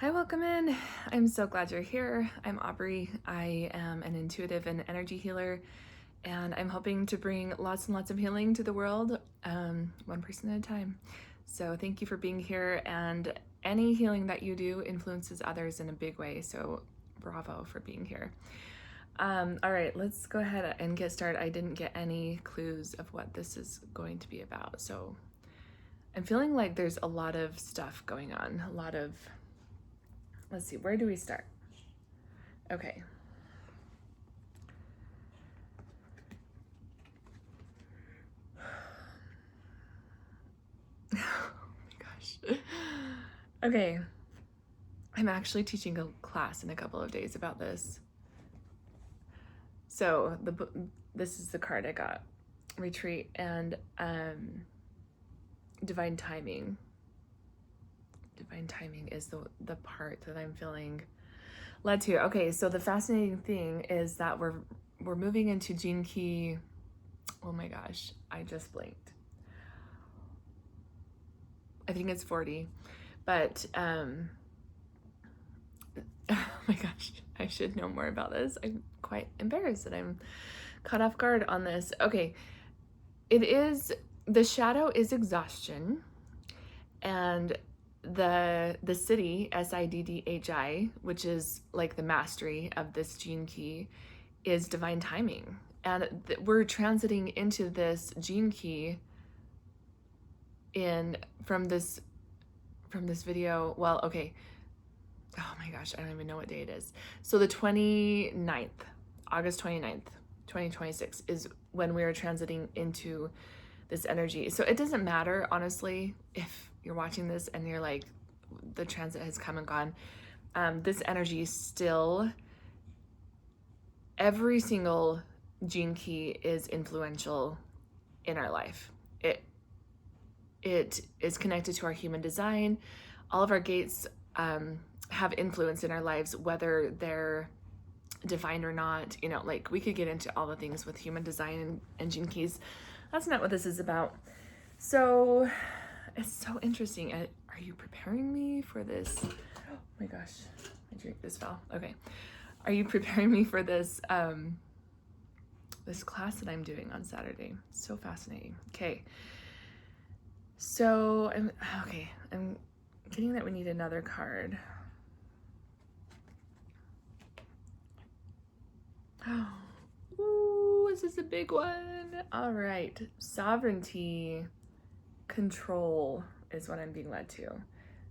Hi, welcome in. I'm so glad you're here. I'm Aubrey. I am an intuitive and energy healer, and I'm hoping to bring lots and lots of healing to the world, one person at a time. So, thank you for being here. And any healing that you do influences others in a big way. So, bravo for being here. All right, let's go ahead and get started. I didn't get any clues of what this is going to be about. So, I'm feeling like there's a lot of stuff going on, let's see, where do we start? Okay. Oh my gosh. Okay. I'm actually teaching a class in a couple of days about this. So this is the card I got. Retreat and divine timing. Divine timing is the part that I'm feeling led to. Okay, so the fascinating thing is that we're moving into Gene Key. Oh my gosh, I just blinked. I think it's 40. But oh my gosh, I should know more about this. I'm quite embarrassed that I'm caught off guard on this. Okay, the shadow is exhaustion, and the siddhi, siddhi, which is like the mastery of this gene key, is divine timing. And we're transiting into this gene key in from this video. Well, okay. Oh my gosh, I don't even know what day it is. So the 29th, August 29th, 2026 is when we are transiting into this energy. So it doesn't matter, honestly, if you're watching this and you're like, the transit has come and gone. This energy still, every single gene key is influential in our life. It is connected to our human design. All of our gates have influence in our lives, whether they're divine or not. You know, like we could get into all the things with human design and gene keys. That's not what this is about. So it's so interesting. Are you preparing me for this? Oh my gosh, my drink just fell. Okay. Are you preparing me for this this class that I'm doing on Saturday? So fascinating. Okay. So I'm getting that we need another card. Oh, ooh, this is a big one. All right, sovereignty, control is what I'm being led to.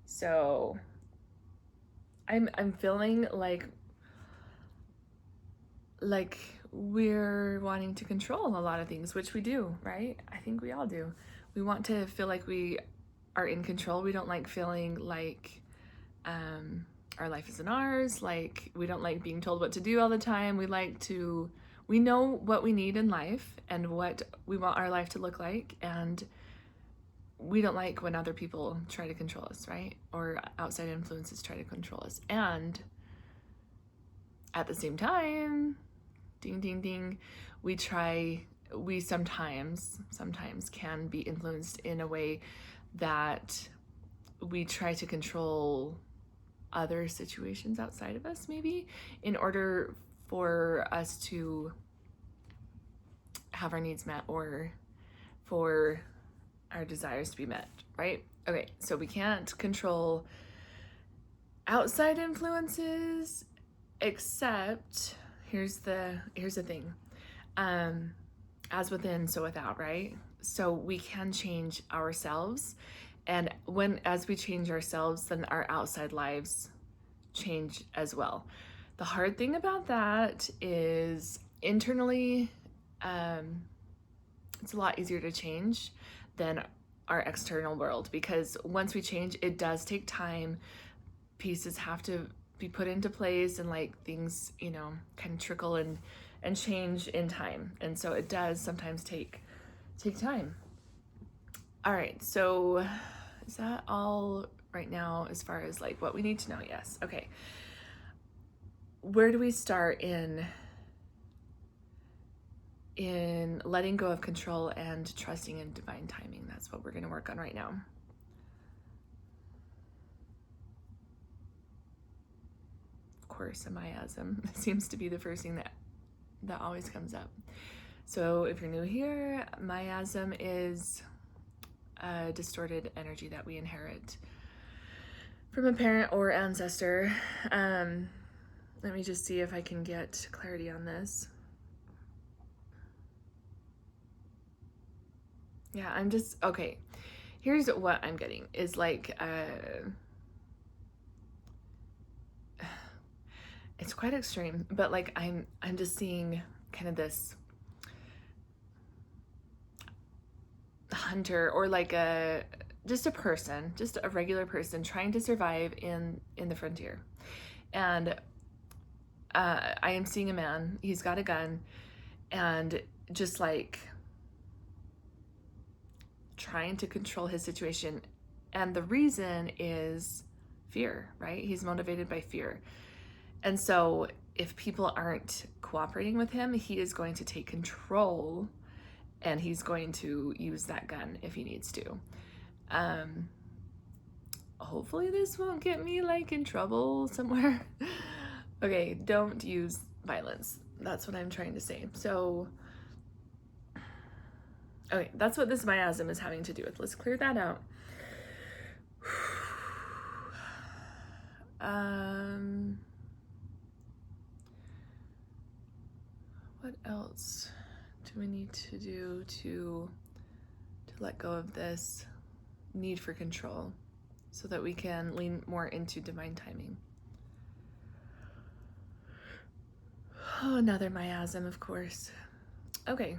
So I'm feeling like we're wanting to control a lot of things, which we do, right? I think we all do. We want to feel like we are in control. We don't like feeling like our life isn't ours. Like we don't like being told what to do all the time. We know what we need in life and what we want our life to look like, and we don't like when other people try to control us, right? Or outside influences try to control us. And at the same time, ding ding ding, we sometimes can be influenced in a way that we try to control other situations outside of us, maybe, in order for us to have our needs met or for our desires to be met, right? Okay, so we can't control outside influences, except here's the thing. As within, so without, right? So we can change ourselves, and as we change ourselves, then our outside lives change as well. The hard thing about that is internally, it's a lot easier to change than our external world, because once we change, it does take time. Pieces have to be put into place, and like things, kind of trickle and change in time. And so it does sometimes take time. All right, so is that all right now as far as like what we need to know? Yes. Okay. Where do we start in letting go of control and trusting in divine timing? That's what we're going to work on right now. course, a miasm seems to be the first thing that always comes up. So if you're new here, miasm is a distorted energy that we inherit from a parent or ancestor. Let me just see if I can get clarity on this. Yeah, okay. Here's what I'm getting is like, it's quite extreme, but like I'm just seeing kind of this hunter, or like just a person, just a regular person trying to survive in the frontier. And I am seeing a man, he's got a gun, and just like trying to control his situation. And the reason is fear, right? He's motivated by fear. And so if people aren't cooperating with him, he is going to take control, and he's going to use that gun if he needs to. Hopefully this won't get me like in trouble somewhere. Okay, don't use violence. That's what I'm trying to say. So, okay, that's what this miasm is having to do with. Let's clear that out. What else do we need to do to let go of this need for control so that we can lean more into divine timing? Oh, another miasm, of course. Okay.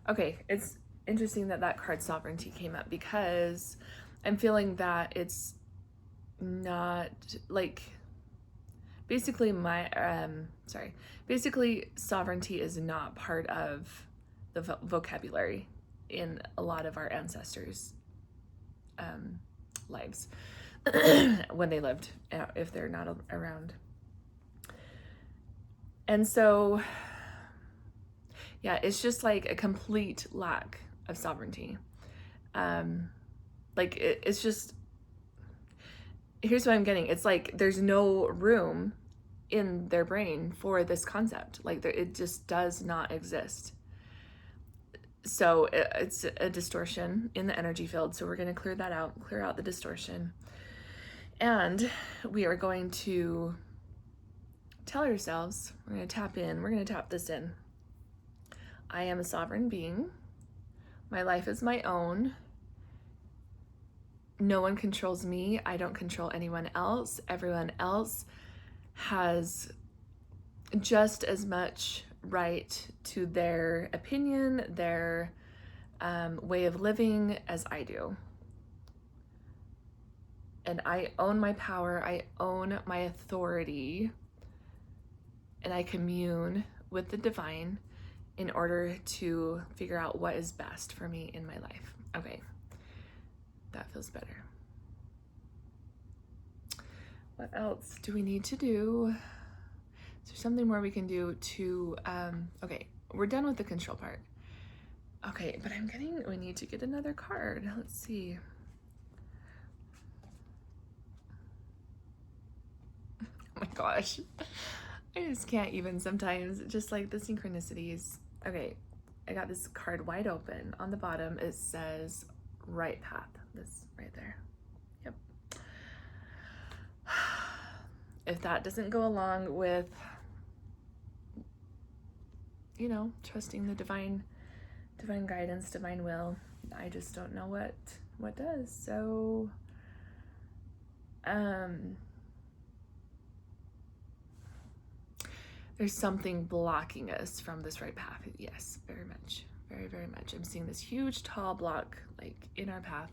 Okay, it's interesting that card sovereignty came up, because I'm feeling that it's not like, basically basically sovereignty is not part of the vocabulary in a lot of our ancestors' lives when they lived, if they're not around. And so, yeah, it's just like a complete lack of sovereignty. Like it's just, here's what I'm getting. It's like there's no room in their brain for this concept. Like it just does not exist. So it's a distortion in the energy field. So we're going to clear that out, clear out the distortion. And we are going to tell ourselves, we're going to tap in, we're going to tap this in. I am a sovereign being. My life is my own. No one controls me. I don't control anyone else. Everyone else has just as much right to their opinion, their way of living as I do. And I own my power. I own my authority. And I commune with the divine in order to figure out what is best for me in my life. Okay, that feels better. What else do we need to do? Is there something more we can do to, okay, we're done with the control part. Okay, but we need to get another card. Let's see. Oh my gosh. I just can't even sometimes, just like the synchronicities. Okay, I got this card wide open. On the bottom, it says right path. This right there. Yep. If that doesn't go along with, you know, trusting the divine guidance, divine will, I just don't know what does. So, there's something blocking us from this right path. Yes, very much. Very, very much. I'm seeing this huge, tall block, like, in our path,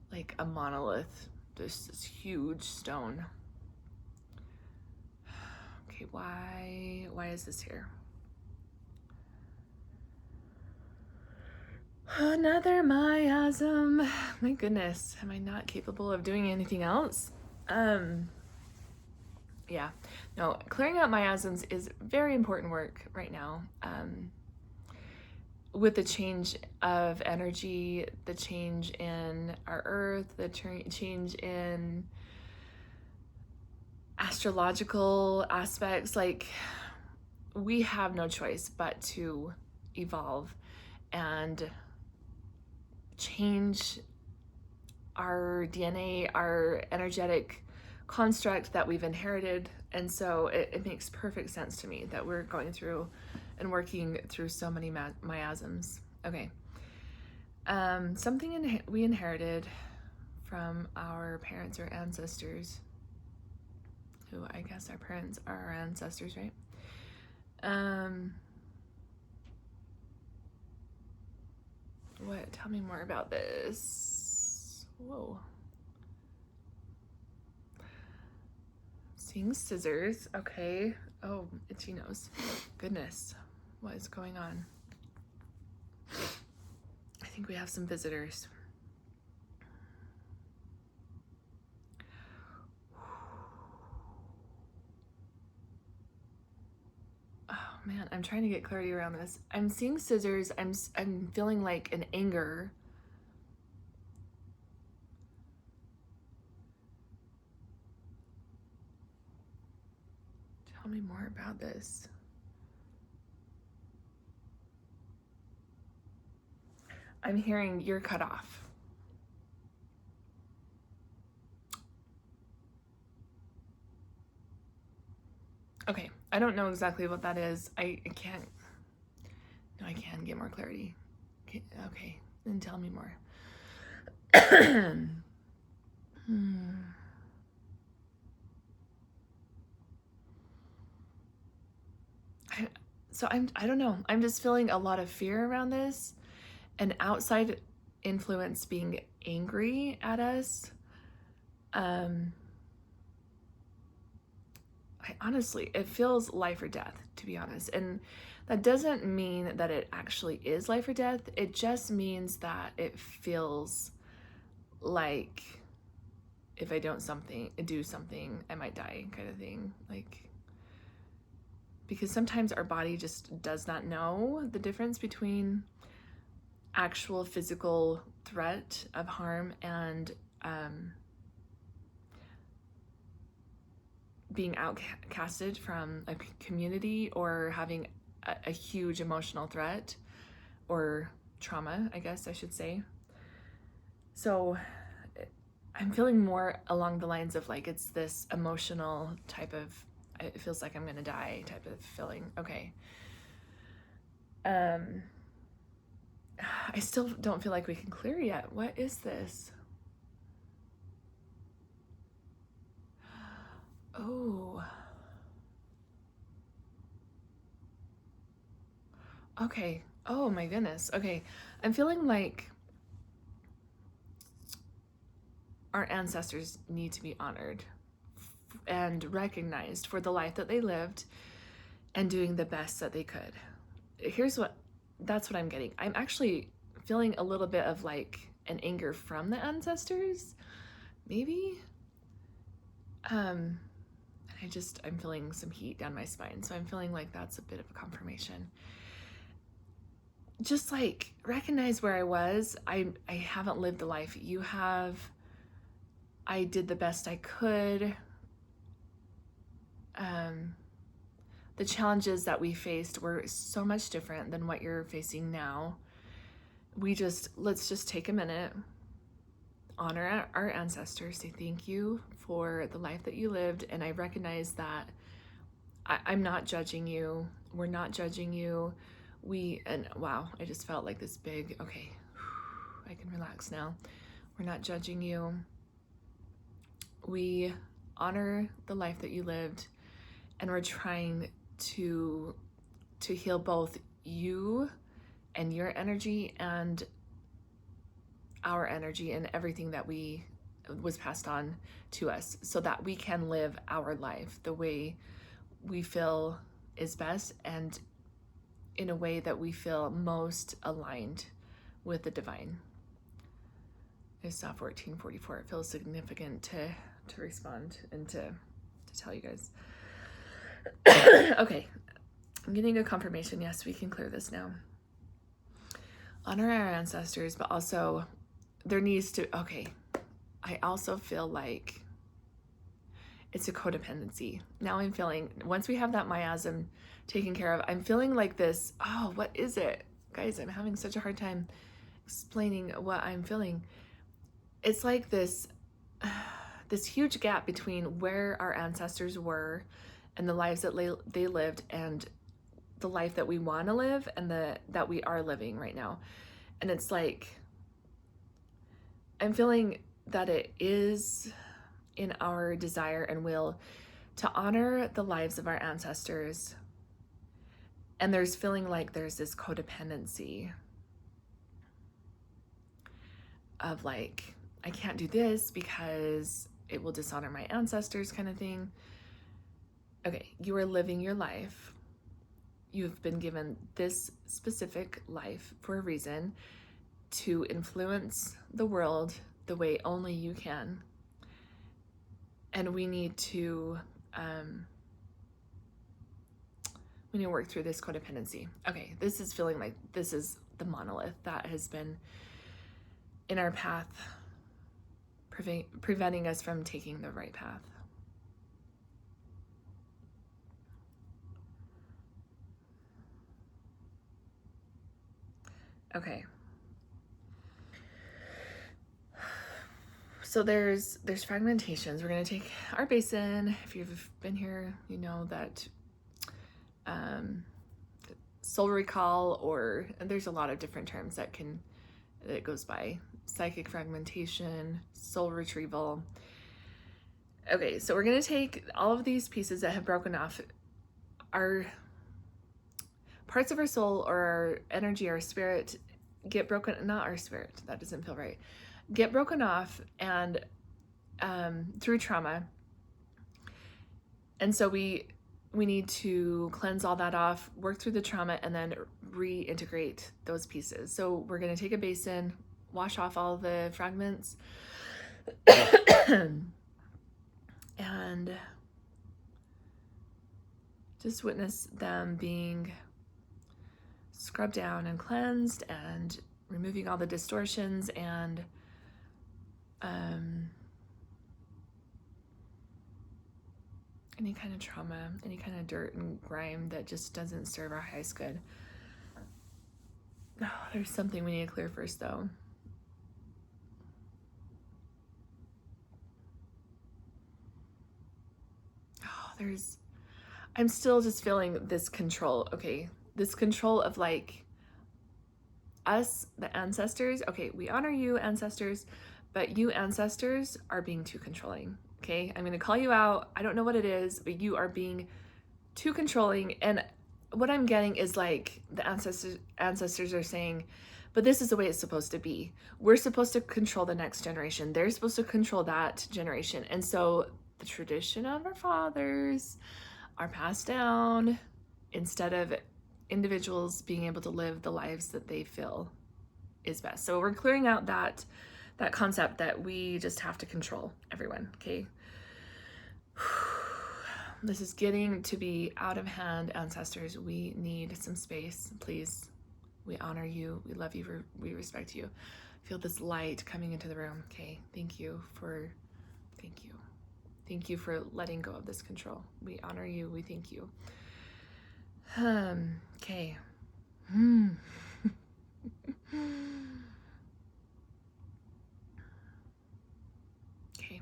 like a monolith, just this huge stone. Okay, why is this here? Another miasm. My goodness, am I not capable of doing anything else? Yeah, no, clearing out miasms is very important work right now. with the change of energy, the change in our earth, the change in astrological aspects, like we have no choice but to evolve and change our DNA, our energetic construct that we've inherited. And so it makes perfect sense to me that we're going through and working through so many miasms. Okay. Something we inherited from our parents or ancestors, who I guess our parents are our ancestors, right? What? Tell me more about this. Whoa. Seeing scissors. Okay. Oh, itchy nose. Goodness. What is going on? I think we have some visitors. Oh man, I'm trying to get clarity around this. I'm seeing scissors. I'm feeling like an anger. Tell me more about this. I'm hearing you're cut off. Okay, I don't know exactly what that is. I can't. No, I can get more clarity. Okay, then tell me more. I don't know. I'm just feeling a lot of fear around this, an outside influence being angry at us. Honestly, it feels life or death, to be honest. And that doesn't mean that it actually is life or death. It just means that it feels like if I don't do something, I might die, kind of thing. Like, because sometimes our body just does not know the difference between actual physical threat of harm and being outcasted from a community or having a huge emotional threat or trauma, I guess I should say. So I'm feeling more along the lines of like it's this emotional type of, it feels like I'm gonna die type of feeling. Okay. I still don't feel like we can clear yet. What is this? Oh. Okay. Oh my goodness. Okay. I'm feeling like our ancestors need to be honored and recognized for the life that they lived and doing the best that they could. That's what I'm getting. I'm actually feeling a little bit of like an anger from the ancestors, maybe. I'm feeling some heat down my spine. So I'm feeling like that's a bit of a confirmation. Just like recognize where I was. I haven't lived the life you have. I did the best I could. The challenges that we faced were so much different than what you're facing now. Let's just take a minute, honor our ancestors, say thank you for the life that you lived. And I recognize that I'm not judging you. We're not judging you. Wow, I just felt like this big, okay, I can relax now. We're not judging you. We honor the life that you lived, and we're trying to heal both you and your energy and our energy and everything that was passed on to us so that we can live our life the way we feel is best and in a way that we feel most aligned with the divine. I saw 1444. It feels significant to respond and to tell you guys. Okay, I'm getting a confirmation. Yes, we can clear this now. honor our ancestors, but also there needs to, okay, I also feel like it's a codependency. Now I'm feeling, once we have that miasm taken care of, I'm feeling like this, oh, what is it? Guys, I'm having such a hard time explaining what I'm feeling. It's like this, this huge gap between where our ancestors were and the lives that they lived and the life that we want to live and that we are living right now. And it's like, I'm feeling that it is in our desire and will to honor the lives of our ancestors. And there's feeling like there's this codependency of like, I can't do this because it will dishonor my ancestors kind of thing. Okay, you are living your life. You've been given this specific life for a reason to influence the world the way only you can. And we need to work through this codependency. Okay, this is feeling like this is the monolith that has been in our path, preventing us from taking the right path. Okay. So there's fragmentations. We're gonna take our basin. If you've been here, you know that soul recall, or there's a lot of different terms that goes by. Psychic fragmentation, soul retrieval. Okay, so we're gonna take all of these pieces that have broken off, our parts of our soul or our energy, our spirit get broken, not our spirit, that doesn't feel right, get broken off and through trauma. And so we need to cleanse all that off, work through the trauma, and then reintegrate those pieces. So we're gonna take a basin, wash off all the fragments, and just witness them being scrubbed down and cleansed and removing all the distortions and any kind of trauma, any kind of dirt and grime that just doesn't serve our highest good. Oh, there's something we need to clear first though. Oh, I'm still just feeling this control. Okay, this control of like us, the ancestors. Okay, we honor you, ancestors, but you ancestors are being too controlling. Okay, I'm gonna call you out. I don't know what it is, but you are being too controlling. And what I'm getting is like the ancestors are saying, but this is the way it's supposed to be. We're supposed to control the next generation. They're supposed to control that generation. And so the tradition of our fathers are passed down instead of individuals being able to live the lives that they feel is best. So we're clearing out that concept that we just have to control everyone, okay? This is getting to be out of hand, ancestors. We need some space, please. We honor you, we love you, we respect you. Feel this light coming into the room, okay? Thank you for letting go of this control. We honor you, we thank you. Okay. Okay.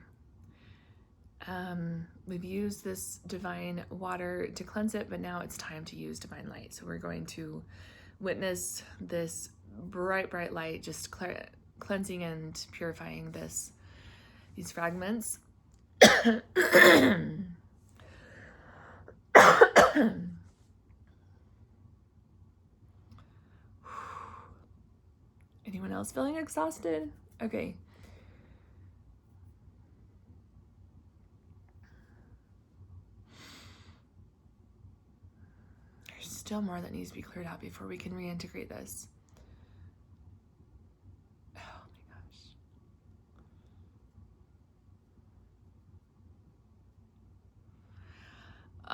We've used this divine water to cleanse it, but now it's time to use divine light. So we're going to witness this bright, bright light just cleansing and purifying these fragments. Anyone else feeling exhausted? Okay. There's still more that needs to be cleared out before we can reintegrate this.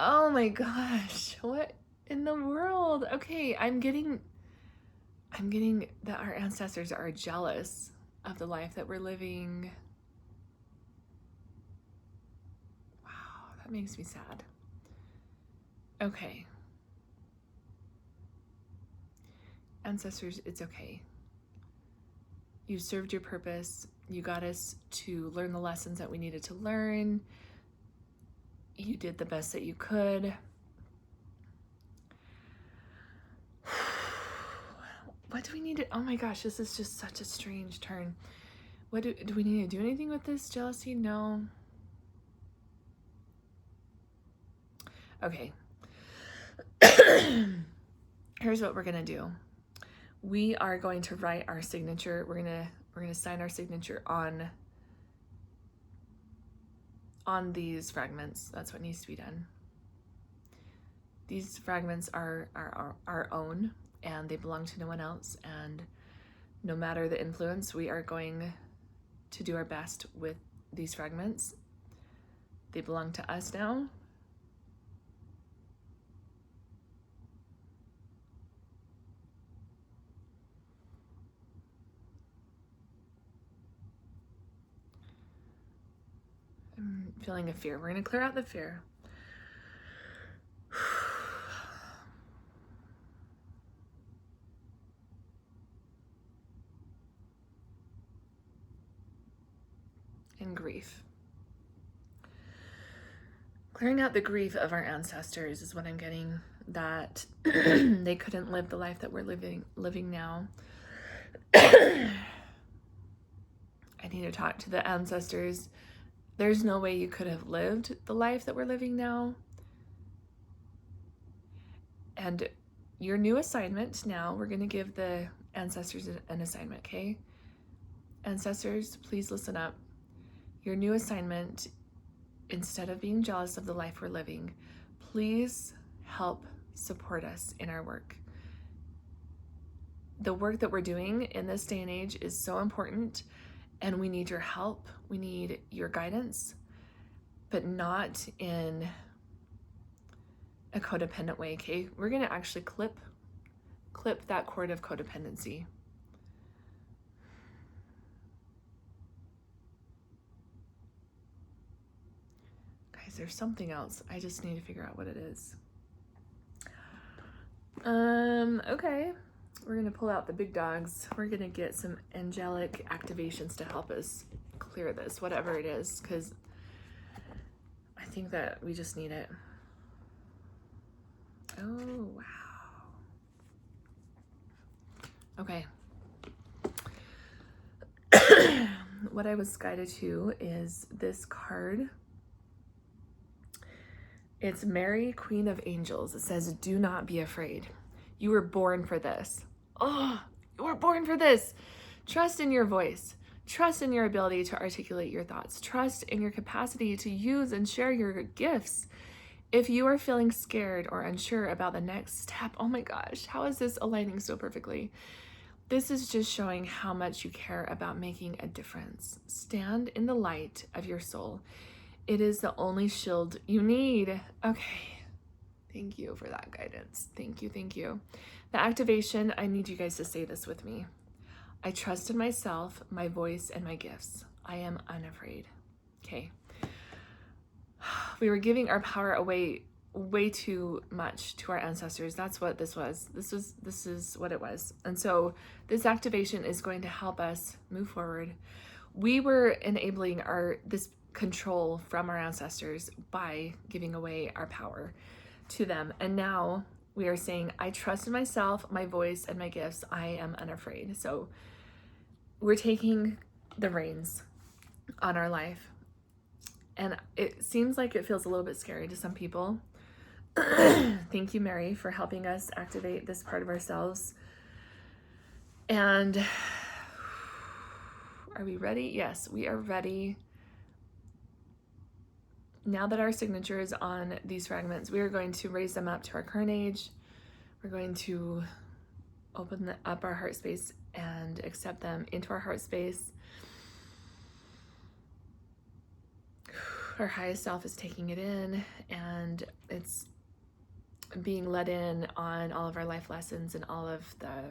Oh my gosh, what in the world? Okay, I'm getting I'm getting that our ancestors are jealous of the life that we're living. Wow, that makes me sad. Okay. Ancestors, it's okay. You served your purpose. You got us to learn the lessons that we needed to learn. You did the best that you could. What do we need to, oh my gosh, this is just such a strange turn. What do we need to do anything with this jealousy? No. Okay. Here's what we're gonna do. We are going to write our signature. We're gonna sign our signature on these fragments. That's what needs to be done. These fragments are our own, and they belong to no one else. And no matter the influence, we are going to do our best with these fragments. They belong to us now. I'm feeling a fear. We're going to clear out the fear. And grief. Clearing out the grief of our ancestors is what I'm getting, that they couldn't live the life that we're living now. I need to talk to the ancestors. There's no way you could have lived the life that we're living now. And your new assignment now, we're going to give the ancestors an assignment, okay? Ancestors, please listen up. Your new assignment, instead of being jealous of the life we're living, please help support us in our work. The work that we're doing in this day and age is so important, and we need your help. We need your guidance, but not in a codependent way, okay? We're gonna actually clip that cord of codependency. Guys, there's something else. I just need to figure out what it is. Okay. We're gonna pull out the big dogs. We're gonna get some angelic activations to help us clear this, whatever it is, because I think that we just need it. Oh, wow. Okay. What I was guided to is this card. It's Mary, Queen of Angels. It says, do not be afraid. You were born for this. Oh, you were born for this. Trust in your voice. Trust in your ability to articulate your thoughts. Trust in your capacity to use and share your gifts. If you are feeling scared or unsure about the next step, oh my gosh, how is this aligning so perfectly? This is just showing how much you care about making a difference. Stand in the light of your soul. It is the only shield you need. Okay. Thank you for that guidance. Thank you. Thank you. The activation, I need you guys to say this with me. I trust in myself, my voice, and my gifts. I am unafraid. Okay. We were giving our power away way too much to our ancestors. That's what this was. This is what it was. And so this activation is going to help us move forward. We were enabling this control from our ancestors by giving away our power to them. And now we are saying, I trust in myself, my voice, and my gifts. I am unafraid. So we're taking the reins on our life. And it seems like it feels a little bit scary to some people. Thank you, Mary, for helping us activate this part of ourselves. And are we ready? Yes, we are ready. Now that our signature is on these fragments, we are going to raise them up to our current age. We're going to open up our heart space and accept them into our heart space. Our highest self is taking it in, and it's being let in on all of our life lessons and all of the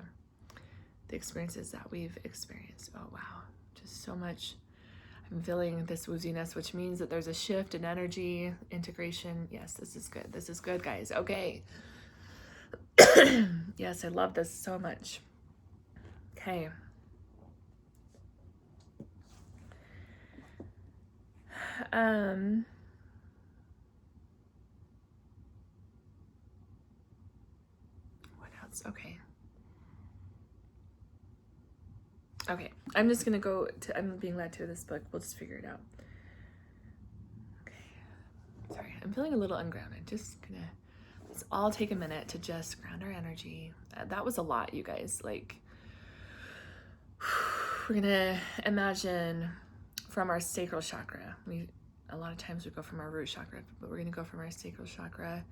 the experiences that we've experienced. Oh, wow. Just so much. I'm feeling this wooziness, which means that there's a shift in energy, integration. Yes, this is good. This is good, guys. Okay. Yes, I love this so much. Okay. What else? Okay. Okay, I'm just gonna go to, I'm being led to this book. We'll just figure it out. Okay. Sorry, I'm feeling a little ungrounded. Just gonna, let's all take a minute to just ground our energy. That was a lot, you guys. Like, we're gonna imagine from our sacral chakra. A lot of times we go from our root chakra, but we're gonna go from our sacral chakra.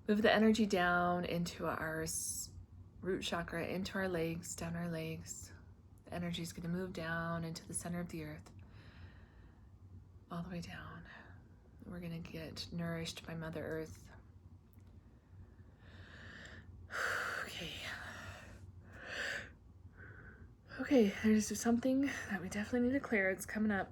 Move the energy down into our root chakra, into our legs, down our legs. The energy is gonna move down into the center of the earth, all the way down. We're gonna get nourished by Mother Earth. Okay. Okay, there's something that we definitely need to clear. It's coming up.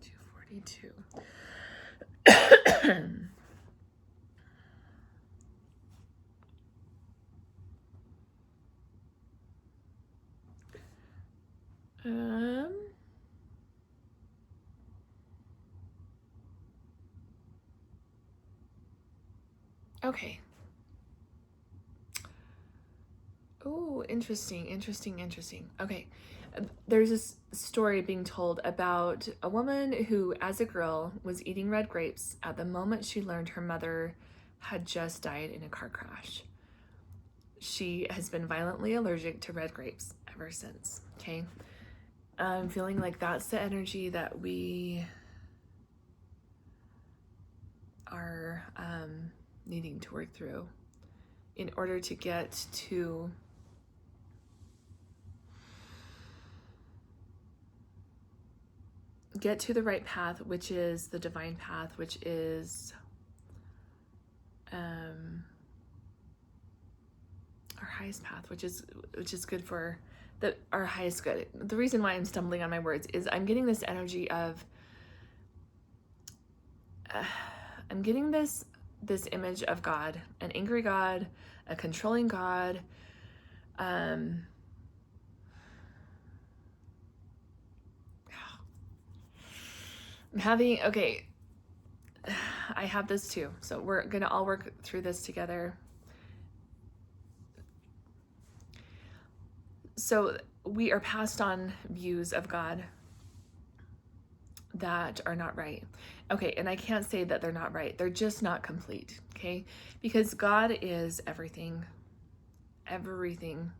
.242. Okay. Oh, interesting. Okay. There's this story being told about a woman who, as a girl, was eating red grapes at the moment she learned her mother had just died in a car crash. She has been violently allergic to red grapes ever since. Okay. I'm feeling like that's the energy that we are needing to work through in order to get to the right path, which is the divine path, which is our highest path, which is good for our highest good. The reason why I'm stumbling on my words is I'm getting this energy of I'm getting this image of God, an angry God, a controlling God. I'm having, okay, I have this too. So we're gonna all work through this together. So we are passed on views of God that are not right. Okay, and I can't say that they're not right. They're just not complete, okay? Because God is everything. Everything.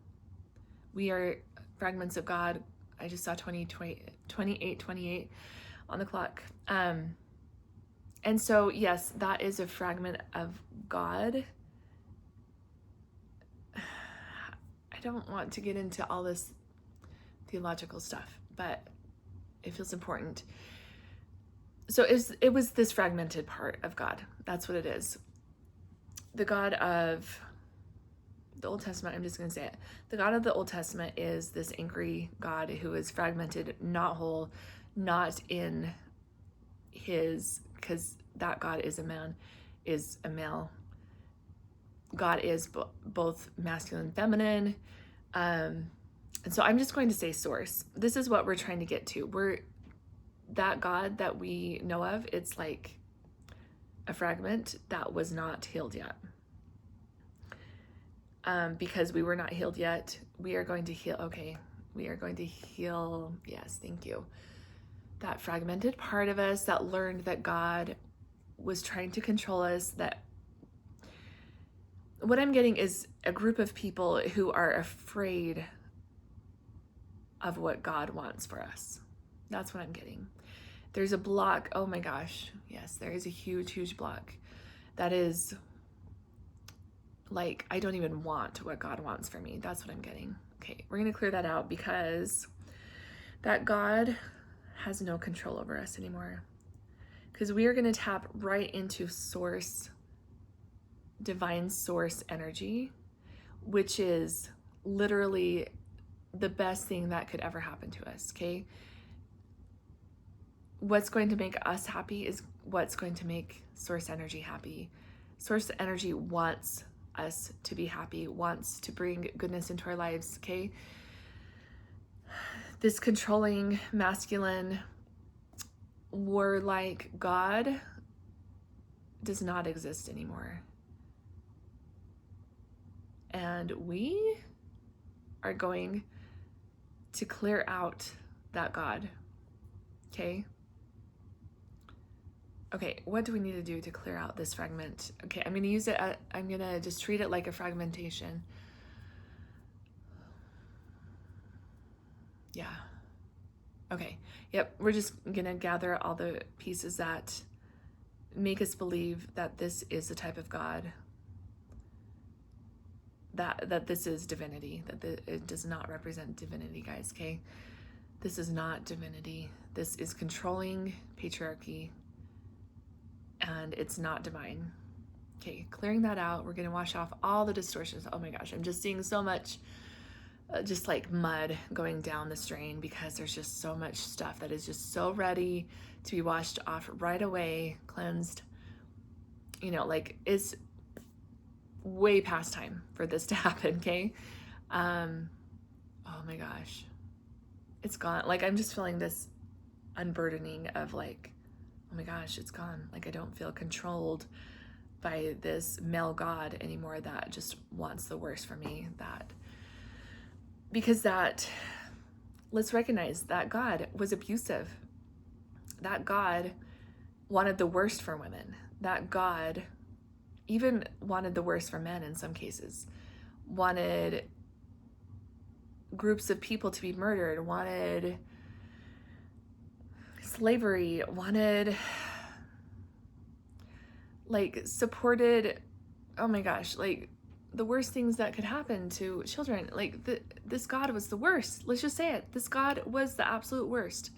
We are fragments of God. I just saw 28 on the clock. And so, yes, that is a fragment of God. I don't want to get into all this theological stuff, but it feels important. So it was this fragmented part of God. That's what it is. The God of the Old Testament, I'm just going to say it. The God of the Old Testament is this angry God who is fragmented, not whole, not in his, because that God is a man, is a male. God is both masculine and feminine. And so I'm just going to say source. This is what we're trying to get to. That God that we know of, it's like a fragment that was not healed yet. Because we were not healed yet, we are going to heal. Okay, we are going to heal. Yes, thank you. That fragmented part of us that learned that God was trying to control us, that what I'm getting is a group of people who are afraid of what God wants for us. That's what I'm getting. There's a block. Oh my gosh. Yes, there is a huge block that is like, I don't even want what God wants for me. That's what I'm getting. Okay, we're going to clear that out because that God has no control over us anymore, because we are going to tap right into source, divine source energy, which is literally the best thing that could ever happen to us, okay? What's going to make us happy is what's going to make source energy happy. Source energy wants us to be happy, wants to bring goodness into our lives, okay? This controlling, masculine, warlike God does not exist anymore. And we are going to clear out that God, okay? Okay, what do we need to do to clear out this fragment? Okay, I'm gonna use it, I'm gonna just treat it like a fragmentation. Yeah. Okay, yep, we're just gonna gather all the pieces that make us believe that this is the type of God, that this is divinity, it does not represent divinity, guys, okay? This is not divinity. This is controlling patriarchy, and it's not divine. Okay, clearing that out. We're gonna wash off all the distortions. Oh my gosh, I'm just seeing so much just like mud going down this drain, because there's just so much stuff that is just so ready to be washed off right away, cleansed. You know, like it's way past time for this to happen, okay? Oh my gosh. It's gone. Like, I'm just feeling this unburdening of like, oh my gosh, it's gone. Like, I don't feel controlled by this male God anymore that just wants the worst for me. Because let's recognize that God was abusive. That God wanted the worst for women. That God even wanted the worst for men in some cases. Wanted groups of people to be murdered, wanted slavery, wanted, like, supported, oh my gosh, like the worst things that could happen to children. Like, this God was the worst. Let's just say it. This God was the absolute worst.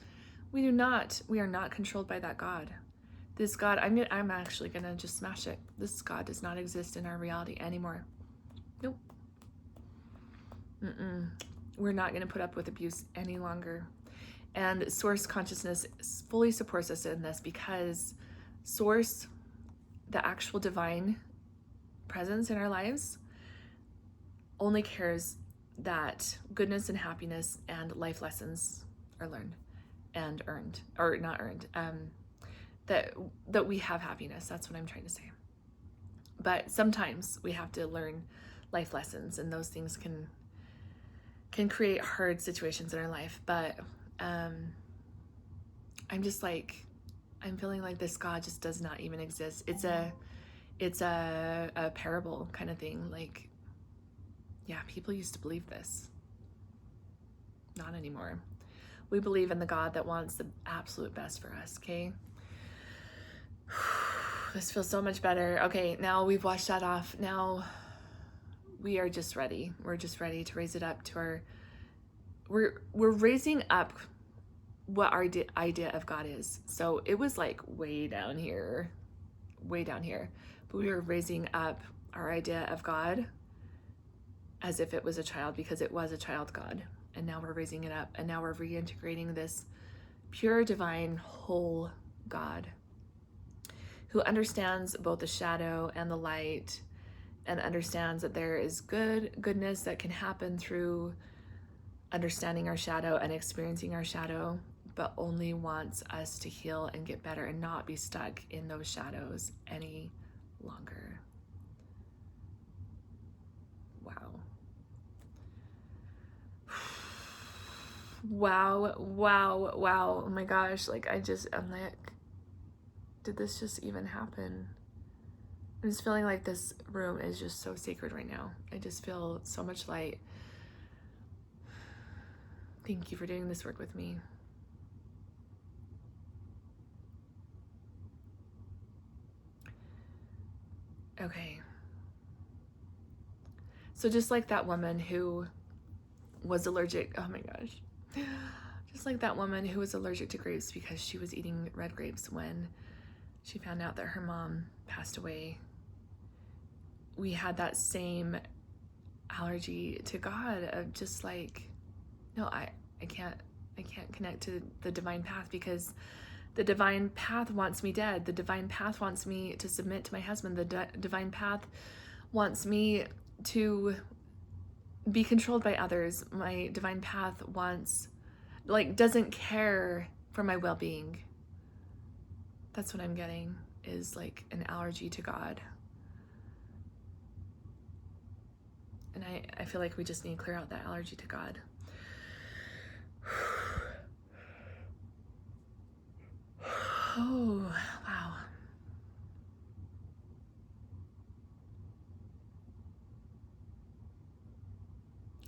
We are not controlled by that God. This God, I'm actually gonna just smash it. This God does not exist in our reality anymore. Nope. We're not gonna put up with abuse any longer. And source consciousness fully supports us in this, because source, the actual divine presence in our lives, only cares that goodness and happiness and life lessons are learned and earned, or not earned, that we have happiness. That's what I'm trying to say. But sometimes we have to learn life lessons, and those things can create hard situations in our life. But I'm just like, I'm feeling like this God just does not even exist. It's a parable kind of thing. Like, yeah, people used to believe this. Not anymore. We believe in the God that wants the absolute best for us, okay? This feels so much better. Okay, now we've washed that off. Now we are just ready. We're just ready to raise it up to our, we're raising up what our idea of God is. So it was like way down here. But we are raising up our idea of God as if it was a child, because it was a child God. And now we're raising it up, and now we're reintegrating this pure, divine, whole God who understands both the shadow and the light, and understands that there is goodness that can happen through understanding our shadow and experiencing our shadow, but only wants us to heal and get better and not be stuck in those shadows any longer. Wow. Wow. Oh my gosh. Like, I'm like, did this just even happen? I'm just feeling like this room is just so sacred right now. I just feel so much light. Thank you for doing this work with me. Okay. So just like that woman who was allergic, oh my gosh, just like that woman who was allergic to grapes because she was eating red grapes when she found out that her mom passed away. We had that same allergy to God of just like, no, I can't connect to the divine path because the divine path wants me dead. The divine path wants me to submit to my husband. The divine path wants me to be controlled by others. My divine path doesn't care for my well-being. That's what I'm getting, is like an allergy to God. And I feel like we just need to clear out that allergy to God. Oh, wow.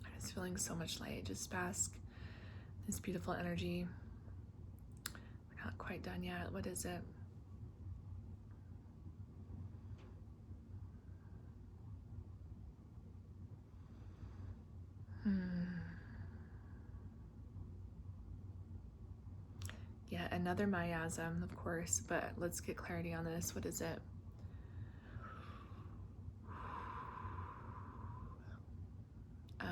I'm just feeling so much light. Just bask this beautiful energy. We're not quite done yet. What is it? Yeah, another miasm, of course, but let's get clarity on this. What is it? Oh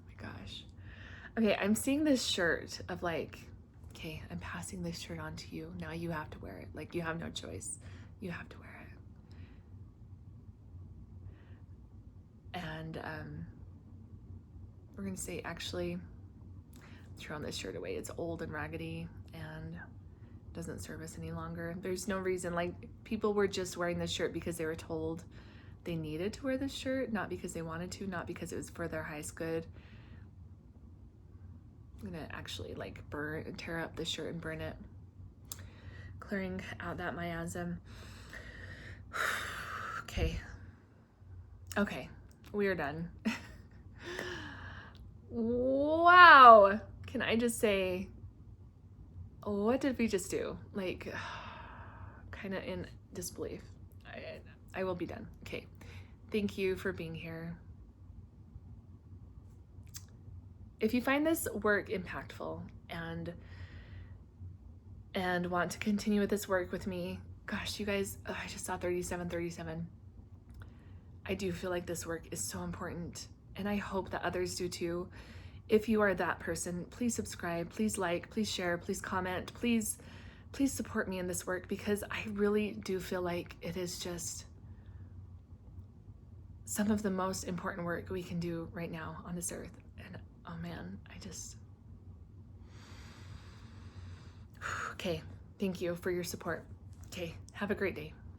my gosh. Okay, I'm seeing this shirt of like, okay, I'm passing this shirt on to you. Now you have to wear it. Like, you have no choice. You have to wear it. And we're gonna say, actually, throw this shirt away. It's old and raggedy and doesn't serve us any longer. There's no reason, like, people were just wearing this shirt because they were told they needed to wear this shirt, not because they wanted to, not because it was for their highest good. I'm gonna actually like tear up the shirt and burn it, clearing out that miasm. Okay, we are done. Wow, can I just say, what did we just do? Like, kind of in disbelief. I will be done. Okay, thank you for being here. If you find this work impactful and want to continue with this work with me, gosh, you guys, I just saw 3737. I do feel like this work is so important, and I hope that others do too. If you are that person, please subscribe, please like, please share, please comment, please support me in this work, because I really do feel like it is just some of the most important work we can do right now on this earth. And oh man, okay, thank you for your support. Okay, have a great day.